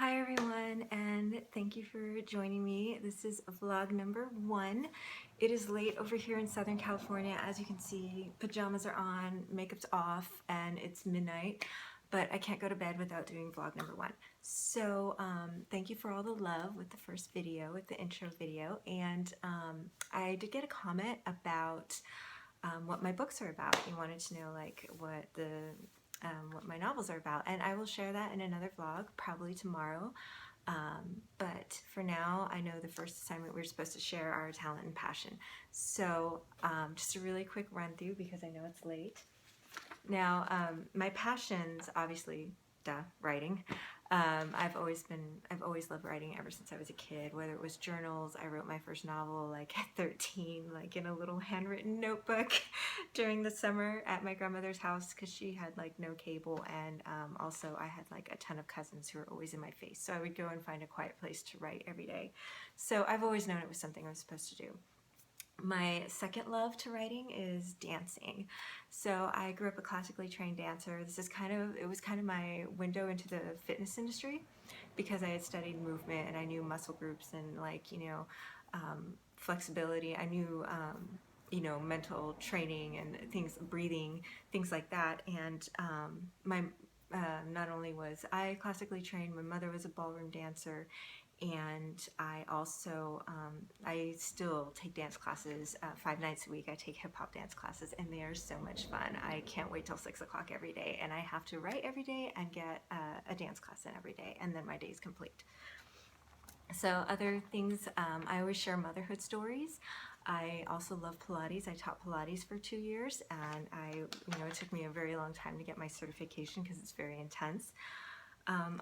Hi everyone, and thank you for joining me. This is vlog number 1. It is late over here in Southern California. As you can see, pajamas are on, makeup's off, and it's midnight, but I can't go to bed without doing vlog number 1. So thank you for all the love with the first video, with the intro video, and I did get a comment about what my books are about. You wanted to know like what my novels are about, and I will share that in another vlog probably tomorrow. But for now, I know the first assignment we're supposed to share our talent and passion. So just a really quick run through because I know it's late. Now, my passions, obviously, writing. I've always loved writing ever since I was a kid, whether it was journals. I wrote my first novel like at 13, like in a little handwritten notebook during the summer at my grandmother's house because she had like no cable, and also I had like a ton of cousins who were always in my face. So I would go and find a quiet place to write every day. So I've always known it was something I was supposed to do. My second love to writing is dancing. So I grew up a classically trained dancer. It was kind of my window into the fitness industry because I had studied movement and I knew muscle groups and flexibility. I knew mental training and things, breathing, things like that. And not only was I classically trained, my mother was a ballroom dancer, and I also, I still take dance classes 5 nights a week. I take hip hop dance classes, and they are so much fun. I can't wait till 6 o'clock every day, and I have to write every day and get a dance class in every day, and then my day is complete. So other things, I always share motherhood stories. I also love Pilates. I taught Pilates for 2 years, and it took me a very long time to get my certification because it's very intense.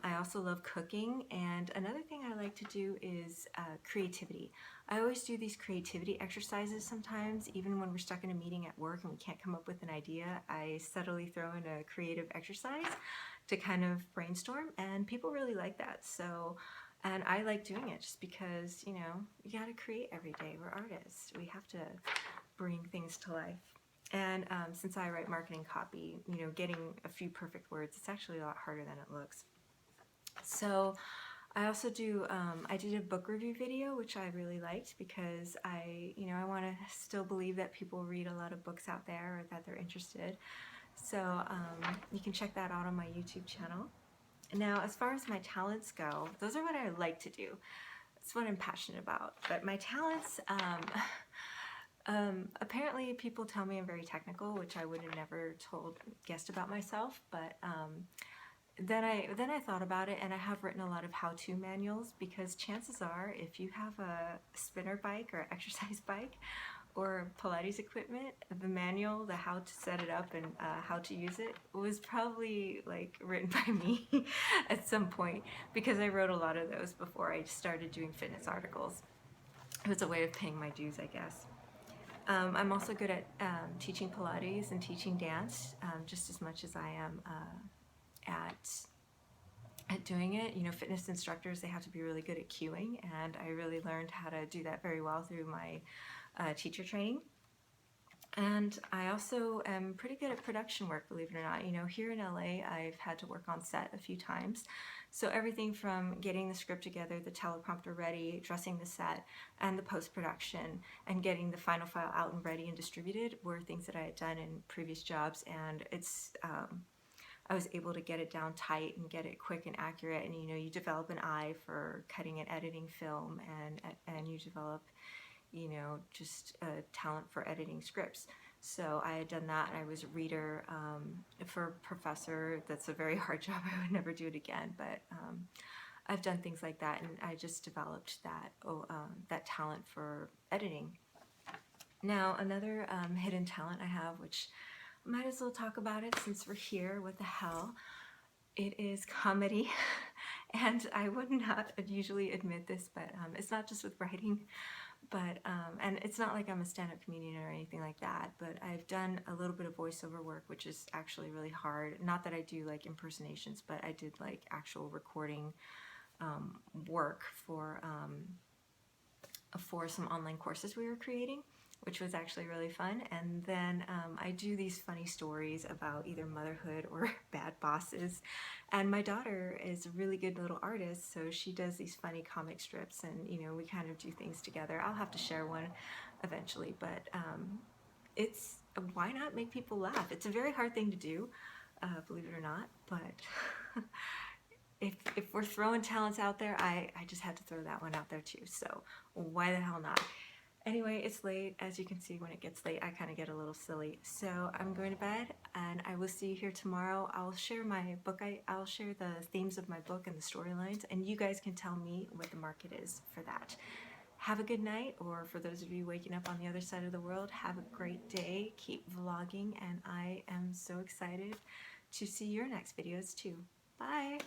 I also love cooking, and another thing I like to do is creativity. I always do these creativity exercises sometimes, even when we're stuck in a meeting at work and we can't come up with an idea. I subtly throw in a creative exercise to kind of brainstorm, and people really like that. And I like doing it just because, you gotta create every day. We're artists. We have to bring things to life. And since I write marketing copy, getting a few perfect words, it's actually a lot harder than it looks. So I also I did a book review video, which I really liked because I want to still believe that people read a lot of books out there or that they're interested. So you can check that out on my YouTube channel. Now, as far as my talents go, those are what I like to do. It's what I'm passionate about. But my talents, apparently people tell me I'm very technical, which I would have never guessed about myself, but then I thought about it, and I have written a lot of how-to manuals because chances are if you have a spinner bike or exercise bike or Pilates equipment, the manual, the how to set it up and how to use it was probably like written by me at some point because I wrote a lot of those before I started doing fitness articles. It was a way of paying my dues, I guess. I'm also good at teaching Pilates and teaching dance just as much as I am at doing it. Fitness instructors, they have to be really good at cueing, and I really learned how to do that very well through my teacher training. And I also am pretty good at production work, believe it or not. Here in LA, I've had to work on set a few times. So everything from getting the script together, the teleprompter ready, dressing the set, and the post-production, and getting the final file out and ready and distributed were things that I had done in previous jobs. And I was able to get it down tight and get it quick and accurate. And you develop an eye for cutting and editing film, and you develop just a talent for editing scripts. So I had done that, and I was a reader for a professor. That's a very hard job. I would never do it again, but I've done things like that, and I just developed that talent for editing. Now, another hidden talent I have, which I might as well talk about it since we're here, what the hell, it is comedy. And I would not usually admit this, but it's not just with writing. But and it's not like I'm a stand-up comedian or anything like that, but I've done a little bit of voiceover work, which is actually really hard. Not that I do like impersonations, but I did like actual recording work for some online courses we were creating. which was actually really fun. And then I do these funny stories about either motherhood or bad bosses. And my daughter is a really good little artist, so she does these funny comic strips, and we kind of do things together. I'll have to share one eventually, but it's why not make people laugh? It's a very hard thing to do, believe it or not, but if we're throwing talents out there, I just had to throw that one out there too. So why the hell not? Anyway, it's late. As you can see, when it gets late, I kind of get a little silly. So I'm going to bed, and I will see you here tomorrow. I'll share my book. I'll share the themes of my book and the storylines, and you guys can tell me what the market is for that. Have a good night, or for those of you waking up on the other side of the world, have a great day. Keep vlogging, and I am so excited to see your next videos too. Bye!